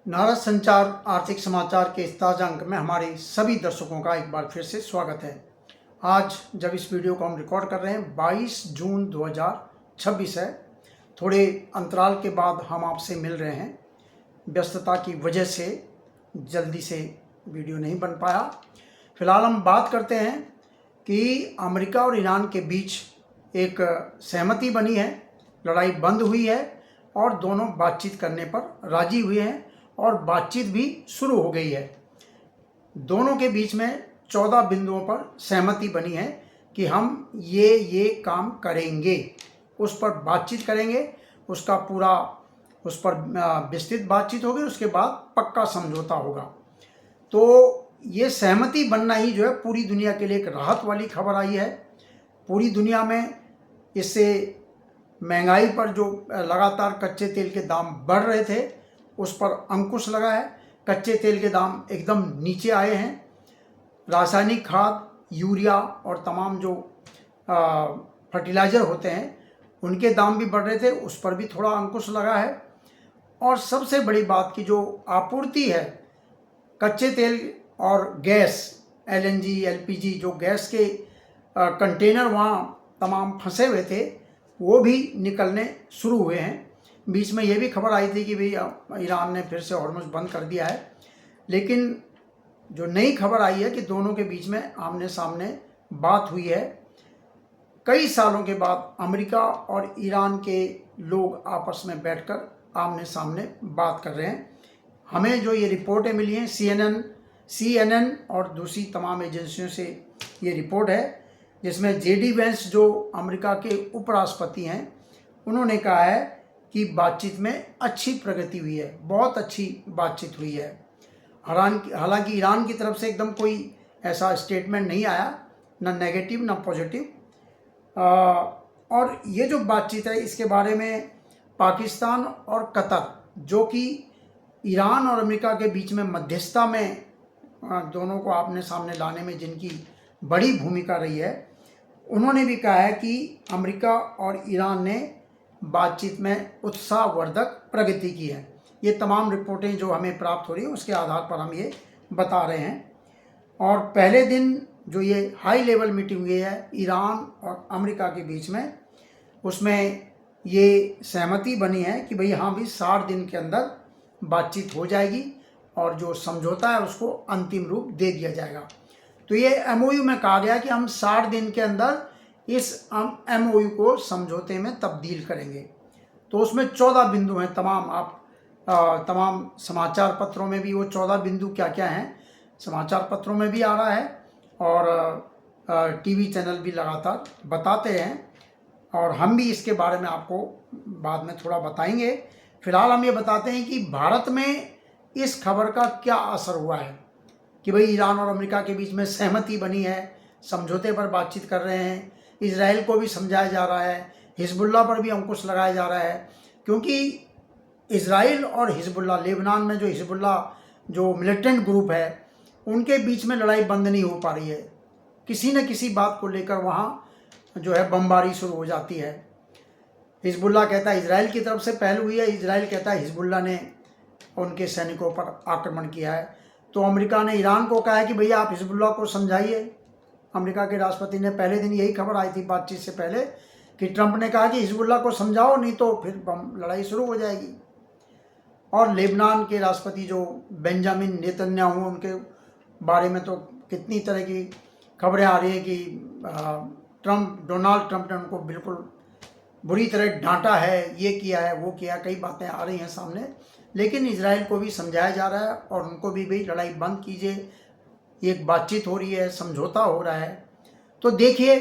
नारद संचार आर्थिक समाचार के इस ताज़ा अंक में हमारे सभी दर्शकों का एक बार फिर से स्वागत है। आज जब इस वीडियो को हम रिकॉर्ड कर रहे हैं 22 जून 2026 है। थोड़े अंतराल के बाद हम आपसे मिल रहे हैं। व्यस्तता की वजह से जल्दी से वीडियो नहीं बन पाया। फिलहाल हम बात करते हैं कि अमेरिका और ईरान के बीच एक सहमति बनी है, लड़ाई बंद हुई है और दोनों बातचीत करने पर राजी हुए हैं और बातचीत भी शुरू हो गई है। दोनों के बीच में 14 बिंदुओं पर सहमति बनी है कि हम ये काम करेंगे, उस पर बातचीत करेंगे, उसका पूरा उस पर विस्तृत बातचीत होगी, उसके बाद पक्का समझौता होगा। तो ये सहमति बनना ही जो है पूरी दुनिया के लिए एक राहत वाली खबर आई है। पूरी दुनिया में इससे महंगाई पर जो लगातार कच्चे तेल के दाम बढ़ रहे थे उस पर अंकुश लगा है। कच्चे तेल के दाम एकदम नीचे आए हैं। रासायनिक खाद, यूरिया और तमाम जो फर्टिलाइज़र होते हैं उनके दाम भी बढ़ रहे थे, उस पर भी थोड़ा अंकुश लगा है। और सबसे बड़ी बात की जो आपूर्ति है कच्चे तेल और गैस, LNG, LPG, जो गैस के कंटेनर वहाँ तमाम फंसे हुए थे वो भी निकलने शुरू हुए हैं। बीच में ये भी खबर आई थी कि भाई ईरान ने फिर से हॉर्मुज़ बंद कर दिया है, लेकिन जो नई खबर आई है कि दोनों के बीच में आमने सामने बात हुई है। कई सालों के बाद अमेरिका और ईरान के लोग आपस में बैठकर आमने सामने बात कर रहे हैं। हमें जो ये रिपोर्टें मिली हैं CNN और दूसरी तमाम एजेंसियों से ये रिपोर्ट है, जिसमें JD वेंस जो अमेरिका के उपराष्ट्रपति हैं उन्होंने कहा है कि बातचीत में अच्छी प्रगति हुई है, बहुत अच्छी बातचीत हुई है। हालांकि ईरान की तरफ से एकदम कोई ऐसा स्टेटमेंट नहीं आया, ना नेगेटिव ना पॉजिटिव। और ये जो बातचीत है इसके बारे में पाकिस्तान और कतर, जो कि ईरान और अमेरिका के बीच में मध्यस्थता में दोनों को आमने सामने लाने में जिनकी बड़ी भूमिका रही है, उन्होंने भी कहा है कि अमेरिका और ईरान ने बातचीत में उत्साहवर्धक प्रगति की है। ये तमाम रिपोर्टें जो हमें प्राप्त हो रही है उसके आधार पर हम ये बता रहे हैं। और पहले दिन जो ये हाई लेवल मीटिंग हुई है ईरान और अमेरिका के बीच में, उसमें ये सहमति बनी है कि भाई हाँ भी 60 दिन के अंदर बातचीत हो जाएगी और जो समझौता है उसको अंतिम रूप दे दिया जाएगा। तो ये MOU में कहा गया कि हम 60 दिन के अंदर इस MOU को समझौते में तब्दील करेंगे। तो उसमें 14 बिंदु हैं। तमाम समाचार पत्रों में भी वो 14 बिंदु क्या क्या हैं समाचार पत्रों में भी आ रहा है और TV चैनल भी लगातार बताते हैं, और हम भी इसके बारे में आपको बाद में थोड़ा बताएंगे। फिलहाल हम ये बताते हैं कि भारत में इस खबर का क्या असर हुआ है कि भाई ईरान और अमेरिका के बीच में सहमति बनी है, समझौते पर बातचीत कर रहे हैं। इजराइल को भी समझाया जा रहा है, हिजबुल्लाह पर भी अंकुश लगाया जा रहा है, क्योंकि इजराइल और हिजबुल्लाह, लेबनान में जो हिजबुल्लाह जो मिलिटेंट ग्रुप है उनके बीच में लड़ाई बंद नहीं हो पा रही है। किसी न किसी बात को लेकर वहाँ जो है बमबारी शुरू हो जाती है। हिजबुल्लाह कहता है इजराइल की तरफ से पहल हुई है, इजराइल कहता है हिजबुल्लाह ने उनके सैनिकों पर आक्रमण किया है। तो अमेरिका ने ईरान को कहा है कि भैया आप हिजबुल्लाह को समझाइए। अमेरिका के राष्ट्रपति ने पहले दिन यही खबर आई थी बातचीत से पहले कि ट्रंप ने कहा कि हिजबुल्लाह को समझाओ, नहीं तो फिर लड़ाई शुरू हो जाएगी। और लेबनान के राष्ट्रपति जो बेंजामिन नेतन्याहू, उनके बारे में तो कितनी तरह की खबरें आ रही है कि डोनाल्ड ट्रंप ने उनको बिल्कुल बुरी तरह डांटा है, ये किया है, वो किया, कई बातें आ रही हैं सामने। लेकिन इजराइल को भी समझाया जा रहा है और उनको भी भाई लड़ाई बंद कीजिए, एक बातचीत हो रही है, समझौता हो रहा है। तो देखिए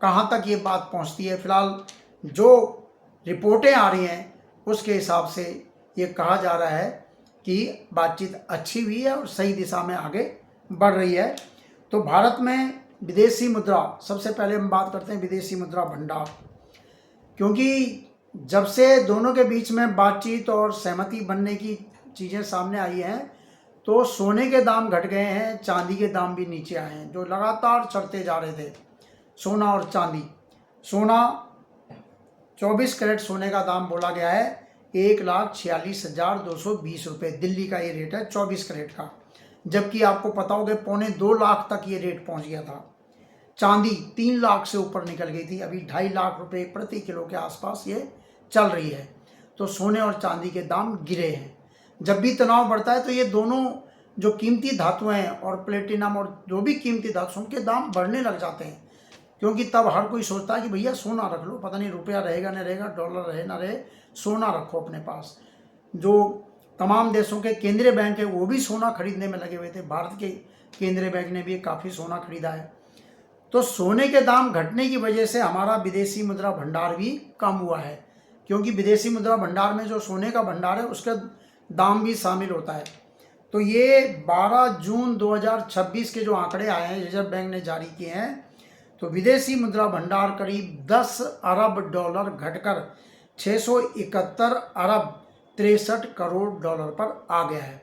कहाँ तक ये बात पहुँचती है। फिलहाल जो रिपोर्टें आ रही हैं उसके हिसाब से ये कहा जा रहा है कि बातचीत अच्छी हुई है और सही दिशा में आगे बढ़ रही है। तो भारत में विदेशी मुद्रा, सबसे पहले हम बात करते हैं विदेशी मुद्रा भंडार, क्योंकि जब से दोनों के बीच में बातचीत और सहमति बनने की चीज़ें सामने आई हैं तो सोने के दाम घट गए हैं, चांदी के दाम भी नीचे आए हैं, जो लगातार चढ़ते जा रहे थे। सोना 24 कैरेट सोने का दाम बोला गया है 1,46,220 दिल्ली का ये रेट है 24 कैरेट का, जबकि आपको पता होगा 2.25 लाख तक ये रेट पहुंच गया था। चांदी 3 लाख से ऊपर निकल गई थी, अभी 2.5 लाख रुपए प्रति किलो के आसपास ये चल रही है। तो सोने और चांदी के दाम गिरे हैं। जब भी तनाव बढ़ता है तो ये दोनों जो कीमती धातुएं हैं और प्लेटिनम और जो भी कीमती धातु उनके दाम बढ़ने लग जाते हैं, क्योंकि तब हर कोई सोचता है कि भैया सोना रख लो, पता नहीं रुपया रहेगा नहीं रहेगा, डॉलर रहे ना रहे, सोना रखो अपने पास। जो तमाम देशों के केंद्रीय बैंक है वो भी सोना खरीदने में लगे हुए थे। भारत के केंद्रीय बैंक ने भी काफ़ी सोना खरीदा है। तो सोने के दाम घटने की वजह से हमारा विदेशी मुद्रा भंडार भी कम हुआ है, क्योंकि विदेशी मुद्रा भंडार में जो सोने का भंडार है उसका दाम भी शामिल होता है। तो ये 12 जून 2026 के जो आंकड़े आए हैं रिजर्व बैंक ने जारी किए हैं, तो विदेशी मुद्रा भंडार करीब 10 अरब डॉलर घटकर 671 अरब 63 करोड़ डॉलर पर आ गया है।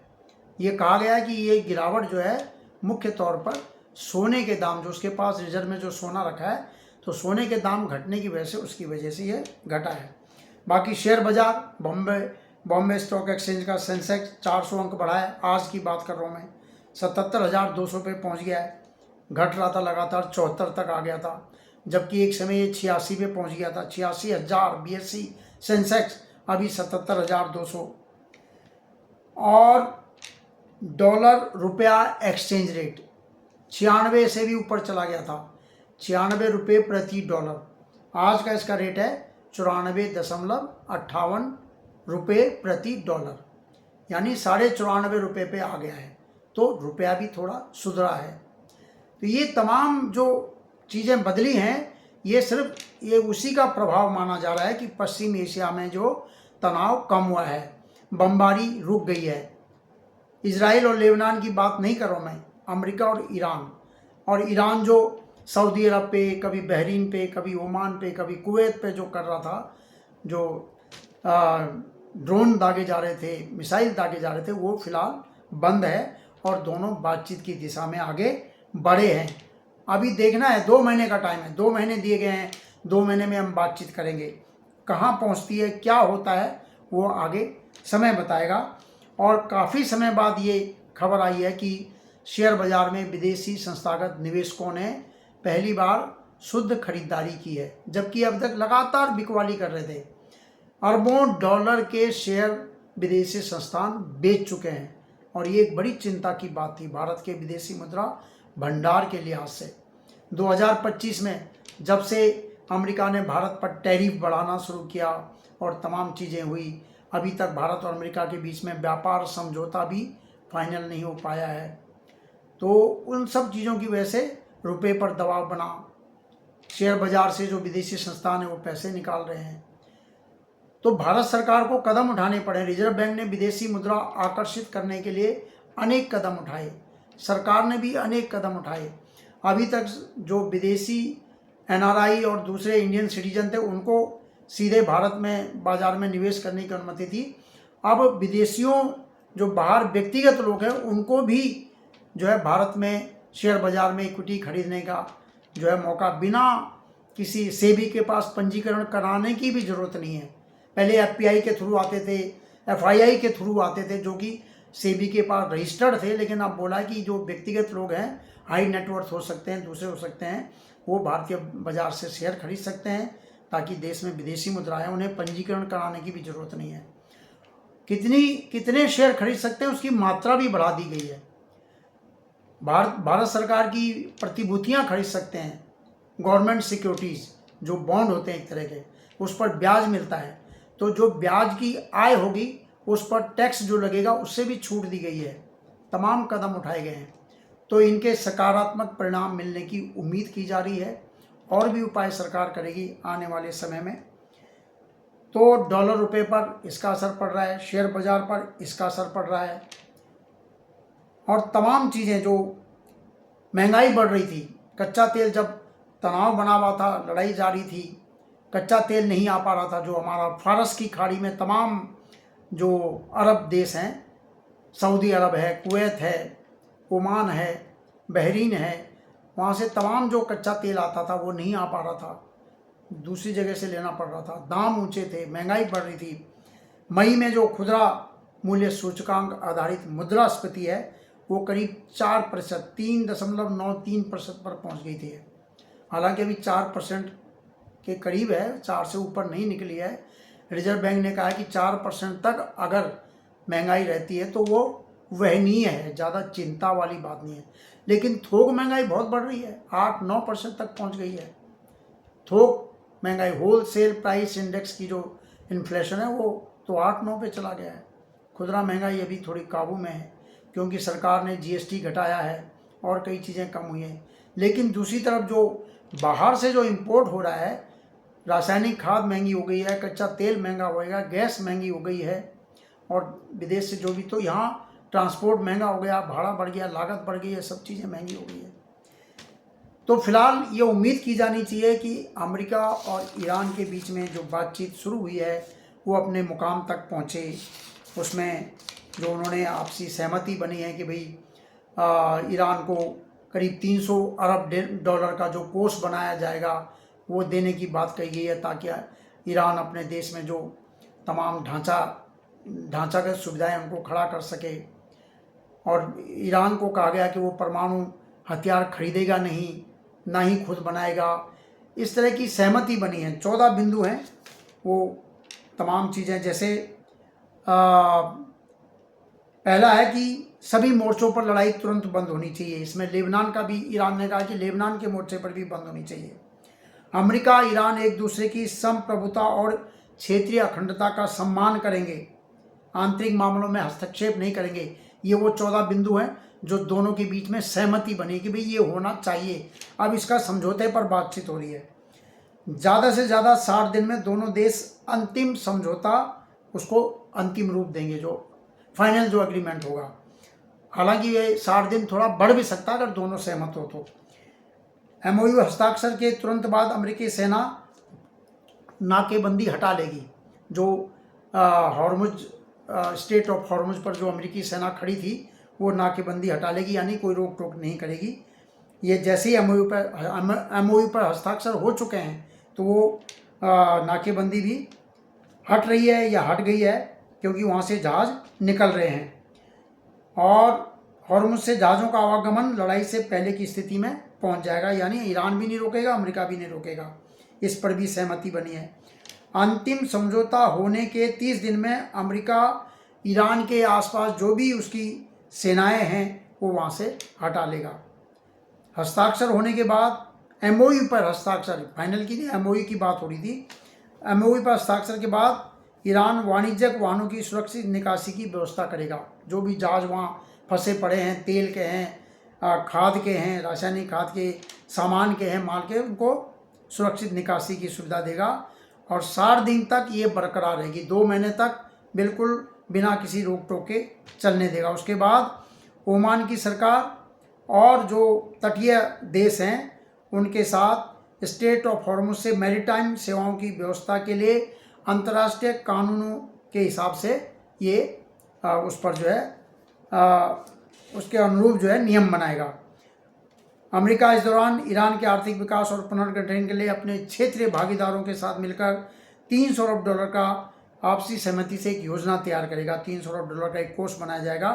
ये कहा गया है कि ये गिरावट जो है मुख्य तौर पर सोने के दाम, जो उसके पास रिजर्व में जो सोना रखा है, तो सोने के दाम घटने की वजह से उसकी वजह से ये घटा है। बाकी शेयर बाजार, बॉम्बे स्टॉक एक्सचेंज का सेंसेक्स 400 अंक बढ़ा है। आज की बात कर रहा हूँ मैं, 77,200 पे पहुँच गया है। घट रहा था लगातार, 74 तक आ गया था, जबकि एक समय ये 86 पे पहुँच गया था। 86,000 BSE सेंसेक्स, अभी 77,200। और डॉलर रुपया एक्सचेंज रेट 96 से भी ऊपर चला गया था, 96 रुपये प्रति डॉलर। आज का इसका रेट है 94.58 रुपये प्रति डॉलर, यानी 94.5 रुपये पे आ गया है। तो रुपया भी थोड़ा सुधरा है। तो ये तमाम जो चीज़ें बदली हैं, ये सिर्फ ये उसी का प्रभाव माना जा रहा है कि पश्चिम एशिया में जो तनाव कम हुआ है, बमबारी रुक गई है। इजराइल और लेबनान की बात नहीं कर रहा हूँ मैं, अमेरिका और ईरान जो सऊदी अरब पे, कभी बहरीन पे, कभी ओमान पे, कभी कुवैत पे जो कर रहा था, जो ड्रोन दागे जा रहे थे, मिसाइल दागे जा रहे थे, वो फिलहाल बंद है और दोनों बातचीत की दिशा में आगे बढ़े हैं। अभी देखना है, 2 महीने का टाइम है, 2 महीने दिए गए हैं, 2 महीने में हम बातचीत करेंगे। कहाँ पहुँचती है, क्या होता है, वो आगे समय बताएगा। और काफ़ी समय बाद ये खबर आई है कि शेयर बाजार में विदेशी संस्थागत निवेशकों ने पहली बार शुद्ध खरीदारी की है, जबकि अब तक लगातार बिकवाली कर रहे थे। अरबों डॉलर के शेयर विदेशी संस्थान बेच चुके हैं, और ये एक बड़ी चिंता की बात थी भारत के विदेशी मुद्रा भंडार के लिहाज से। 2025 में जब से अमेरिका ने भारत पर टैरिफ बढ़ाना शुरू किया और तमाम चीज़ें हुई, अभी तक भारत और अमेरिका के बीच में व्यापार समझौता भी फाइनल नहीं हो पाया है। तो उन सब चीज़ों की वजह से रुपए पर दबाव बना, शेयर बाजार से जो विदेशी संस्थान है वो पैसे निकाल रहे हैं। तो भारत सरकार को कदम उठाने पड़े। रिजर्व बैंक ने विदेशी मुद्रा आकर्षित करने के लिए अनेक कदम उठाए, सरकार ने भी अनेक कदम उठाए। अभी तक जो विदेशी NRI और दूसरे इंडियन सिटीजन थे उनको सीधे भारत में बाजार में निवेश करने की अनुमति थी। अब विदेशियों जो बाहर व्यक्तिगत लोग हैं उनको भी जो है भारत में शेयर बाजार में इक्विटी खरीदने का जो है मौका, बिना किसी सेबी के पास पंजीकरण कराने की भी ज़रूरत नहीं है। पहले FPI के थ्रू आते थे, FII के थ्रू आते थे, जो कि सेबी के पास रजिस्टर्ड थे। लेकिन अब बोला कि जो व्यक्तिगत लोग हैं, हाई नेटवर्थ हो सकते हैं, दूसरे हो सकते हैं, वो भारतीय बाजार से शेयर खरीद सकते हैं, ताकि देश में विदेशी मुद्रा है, उन्हें पंजीकरण कराने की भी ज़रूरत नहीं है। कितने शेयर खरीद सकते हैं उसकी मात्रा भी बढ़ा दी गई है। भारत सरकार की प्रतिभूतियां खरीद सकते हैं, गवर्नमेंट सिक्योरिटीज़ जो बॉन्ड होते हैं एक तरह के, उस पर ब्याज मिलता है। तो जो ब्याज की आय होगी उस पर टैक्स जो लगेगा उससे भी छूट दी गई है। तमाम कदम उठाए गए हैं, तो इनके सकारात्मक परिणाम मिलने की उम्मीद की जा रही है। और भी उपाय सरकार करेगी आने वाले समय में। तो डॉलर रुपए पर इसका असर पड़ रहा है, शेयर बाजार पर इसका असर पड़ रहा है, और तमाम चीज़ें जो महंगाई बढ़ रही थी, कच्चा तेल जब तनाव बना हुआ था, लड़ाई जारी थी, कच्चा तेल नहीं आ पा रहा था, जो हमारा फारस की खाड़ी में तमाम जो अरब देश हैं, सऊदी अरब है, कुवैत है, ओमान है, बहरीन है, वहाँ से तमाम जो कच्चा तेल आता था वो नहीं आ पा रहा था, दूसरी जगह से लेना पड़ रहा था, दाम ऊंचे थे, महंगाई बढ़ रही थी। मई में जो खुदरा मूल्य सूचकांक आधारित मुद्रास्फीति है वो करीब 4%, 3.93% पर पहुंच गई थी। हालांकि अभी 4% के करीब है, 4 से ऊपर नहीं निकली है। रिजर्व बैंक ने कहा है कि 4% तक अगर महंगाई रहती है तो वो वहनीय है, ज़्यादा चिंता वाली बात नहीं है। लेकिन थोक महंगाई बहुत बढ़ रही है, 8-9% तक पहुंच गई है थोक महंगाई। होलसेल प्राइस इंडेक्स की जो इन्फ्लेशन है वो तो 8-9 पे चला गया है। खुदरा महंगाई अभी थोड़ी काबू में है क्योंकि सरकार ने जीएसटी घटाया है और कई चीज़ें कम हुई हैं। लेकिन दूसरी तरफ जो बाहर से जो इंपोर्ट हो रहा है, रासायनिक खाद महंगी हो गई है, कच्चा तेल महंगा होएगा, गैस महंगी हो गई है, और विदेश से जो भी, तो यहाँ ट्रांसपोर्ट महंगा हो गया, भाड़ा बढ़ गया, लागत बढ़ गई है, सब चीज़ें महंगी हो गई है। तो फिलहाल ये उम्मीद की जानी चाहिए कि अमेरिका और ईरान के बीच में जो बातचीत शुरू हुई है वो अपने मुकाम तक पहुँचे। उसमें जो उन्होंने आपसी सहमति बनी है कि भाई ईरान को करीब 300 अरब डॉलर का जो कोष बनाया जाएगा वो देने की बात कही गई है, ताकि ईरान अपने देश में जो तमाम ढांचागत सुविधाएं उनको खड़ा कर सके। और ईरान को कहा गया कि वो परमाणु हथियार खरीदेगा नहीं, ना ही खुद बनाएगा। इस तरह की सहमति बनी है। 14 बिंदु हैं वो तमाम चीज़ें, जैसे पहला है कि सभी मोर्चों पर लड़ाई तुरंत बंद होनी चाहिए। इसमें लेबनान का भी ईरान ने कहा कि लेबनान के मोर्चे पर भी बंद होनी चाहिए। अमेरिका ईरान एक दूसरे की संप्रभुता और क्षेत्रीय अखंडता का सम्मान करेंगे, आंतरिक मामलों में हस्तक्षेप नहीं करेंगे। ये वो 14 बिंदु हैं जो दोनों के बीच में सहमति बनी कि भाई ये होना चाहिए। अब इसका समझौते पर बातचीत हो रही है। ज़्यादा से ज़्यादा 60 दिन में दोनों देश अंतिम समझौता उसको अंतिम रूप देंगे, जो फाइनल जो एग्रीमेंट होगा। हालांकि ये 60 दिन थोड़ा बढ़ भी सकता है अगर दोनों सहमत हो तो। एमओयू हस्ताक्षर के तुरंत बाद अमेरिकी सेना नाकेबंदी हटा लेगी। जो हॉर्मुज स्टेट ऑफ हॉर्मुज पर जो अमेरिकी सेना खड़ी थी वो नाकेबंदी हटा लेगी, यानी कोई रोक टोक नहीं करेगी। ये जैसे ही एमओयू पर हस्ताक्षर हो चुके हैं तो वो नाकेबंदी भी हट रही है या हट गई है, क्योंकि वहाँ से जहाज़ निकल रहे हैं। और हॉर्मुज से जहाज़ों का आवागमन लड़ाई से पहले की स्थिति में पहुँच जाएगा, यानी ईरान भी नहीं रोकेगा, अमेरिका भी नहीं रोकेगा। इस पर भी सहमति बनी है। अंतिम समझौता होने के 30 दिन में अमेरिका ईरान के आसपास जो भी उसकी सेनाएं हैं वो वहाँ से हटा लेगा। हस्ताक्षर होने के बाद एमओयू पर हस्ताक्षर, फाइनल की नहीं, एमओयू की बात हो रही थी। एमओयू पर हस्ताक्षर के बाद ईरान वाणिज्यिक वाहनों की सुरक्षित निकासी की व्यवस्था करेगा। जो भी जहाज वहाँ फंसे पड़े हैं, तेल के हैं, खाद के हैं, रासायनिक खाद के, सामान के हैं, माल के, उनको सुरक्षित निकासी की सुविधा देगा। और 60 दिन तक ये बरकरार रहेगी, 2 महीने तक बिल्कुल बिना किसी रोक टोक के चलने देगा। उसके बाद ओमान की सरकार और जो तटीय देश हैं उनके साथ स्टेट ऑफ हॉर्मुज से मैरीटाइम सेवाओं की व्यवस्था के लिए अंतर्राष्ट्रीय कानूनों के हिसाब से ये उस पर जो है उसके अनुरूप जो है नियम बनाएगा। अमेरिका इस दौरान ईरान के आर्थिक विकास और पुनर्गठन के लिए अपने क्षेत्रीय भागीदारों के साथ मिलकर 300 अरब डॉलर का आपसी सहमति से एक योजना तैयार करेगा। 300 अरब डॉलर का एक कोष बनाया जाएगा,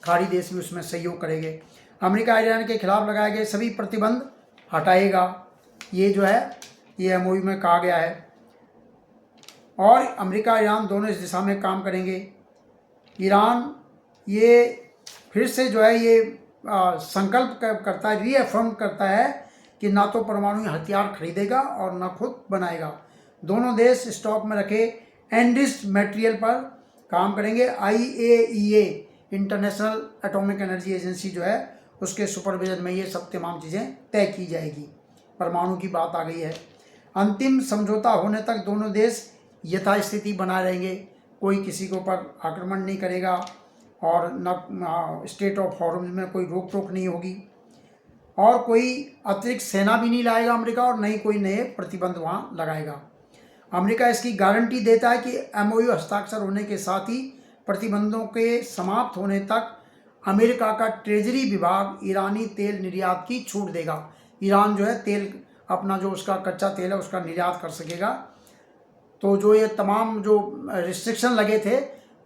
खाड़ी देश भी उसमें सहयोग करेंगे। अमेरिका ईरान के खिलाफ लगाए गए सभी प्रतिबंध हटाएगा, ये जो है ये एमओयू में कहा गया है। और अमेरिका ईरान दोनों इस दिशा में काम करेंगे। ईरान ये फिर से जो है ये संकल्प करता है, रीअफर्म करता है कि ना तो परमाणु हथियार खरीदेगा और ना खुद बनाएगा। दोनों देश स्टॉक में रखे एंडिस्ड मटेरियल पर काम करेंगे। IAEA international atomic energy agency जो है उसके सुपरविजन में ये सब तमाम चीज़ें तय की जाएगी। परमाणु की बात आ गई है। अंतिम समझौता होने तक दोनों देश यथास्थिति बनाए रहेंगे, कोई किसी के ऊपर आक्रमण नहीं करेगा और न स्टेट ऑफ हॉर्मुज में कोई रोक टोक नहीं होगी, और कोई अतिरिक्त सेना भी नहीं लाएगा अमेरिका, और न ही कोई नए प्रतिबंध वहाँ लगाएगा। अमेरिका इसकी गारंटी देता है कि एमओयू हस्ताक्षर होने के साथ ही प्रतिबंधों के समाप्त होने तक अमेरिका का ट्रेजरी विभाग ईरानी तेल निर्यात की छूट देगा। ईरान जो है तेल अपना जो उसका कच्चा तेल है उसका निर्यात कर सकेगा। तो जो ये तमाम जो रिस्ट्रिक्शन लगे थे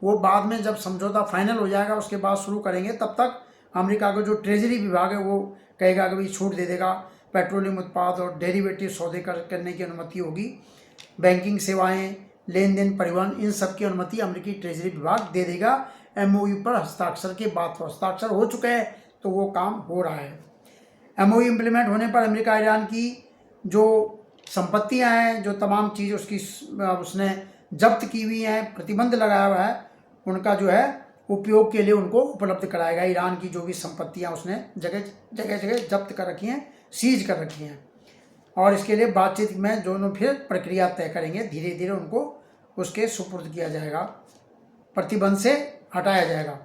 वो बाद में जब समझौता फाइनल हो जाएगा उसके बाद शुरू करेंगे। तब तक अमेरिका का जो ट्रेजरी विभाग है वो कहेगा कि भाई छूट दे देगा, पेट्रोलियम उत्पाद और डेरिवेटिव सौदे करने की अनुमति होगी, बैंकिंग सेवाएं, लेन देन, परिवहन, इन सब की अनुमति अमेरिकी ट्रेजरी विभाग दे देगा। एमओयू पर हस्ताक्षर के बाद तो हस्ताक्षर हो चुके हैं, तो वो काम हो रहा है। एमओयू इम्प्लीमेंट होने पर अमेरिका ईरान की जो संपत्तियां हैं, जो तमाम चीज़ उसने जब्त की हुई हैं, प्रतिबंध लगाया हुआ है, उनका जो है उपयोग के लिए उनको उपलब्ध कराएगा। ईरान की जो भी संपत्तियां उसने जगह जगह जब्त कर रखी हैं, सीज कर रखी हैं, और इसके लिए बातचीत में दोनों फिर प्रक्रिया तय करेंगे। धीरे धीरे उनको उसके सुपुर्द किया जाएगा, प्रतिबंध से हटाया जाएगा।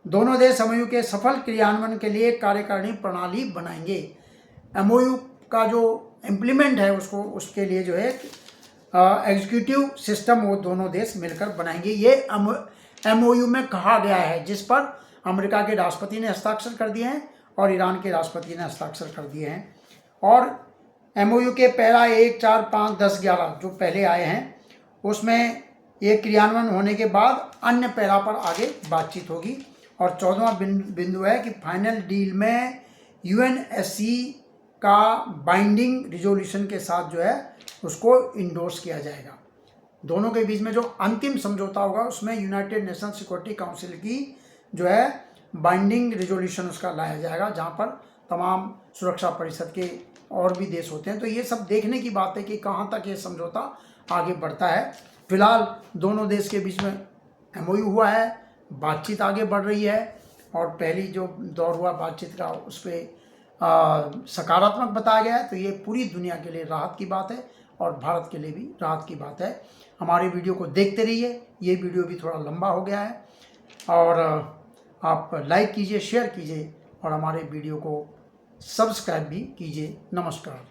दोनों देश एमओयू के सफल क्रियान्वयन के लिए कार्यकारिणी प्रणाली बनाएंगे। एमओयू का जो इम्प्लीमेंट है उसके लिए जो है एग्जीक्यूटिव सिस्टम वो दोनों देश मिलकर बनाएंगे। ये एमओयू में कहा गया है, जिस पर अमेरिका के राष्ट्रपति ने हस्ताक्षर कर दिए हैं और ईरान के राष्ट्रपति ने हस्ताक्षर कर दिए हैं। और एमओयू के पहला 1, 4, 5, 10, 11 जो पहले आए हैं उसमें ये क्रियान्वयन होने के बाद अन्य पैरा पर आगे बातचीत होगी। और 14वां बिंदु है कि फाइनल डील में यूएनएससी का बाइंडिंग रिजोल्यूशन के साथ जो है उसको इंडोर्स किया जाएगा। दोनों के बीच में जो अंतिम समझौता होगा उसमें यूनाइटेड नेशन सिक्योरिटी काउंसिल की जो है बाइंडिंग रिजोल्यूशन उसका लाया जाएगा, जहाँ पर तमाम सुरक्षा परिषद के और भी देश होते हैं। तो ये सब देखने की बात है कि कहाँ तक ये समझौता आगे बढ़ता है। फिलहाल दोनों देश के बीच में एमओयू हुआ है, बातचीत आगे बढ़ रही है, और पहली जो दौर हुआ बातचीत का उस पर सकारात्मक बताया गया है। तो ये पूरी दुनिया के लिए राहत की बात है और भारत के लिए भी राहत की बात है। हमारे वीडियो को देखते रहिए। ये वीडियो भी थोड़ा लंबा हो गया है, और आप लाइक कीजिए, शेयर कीजिए और हमारे वीडियो को सब्सक्राइब भी कीजिए। नमस्कार।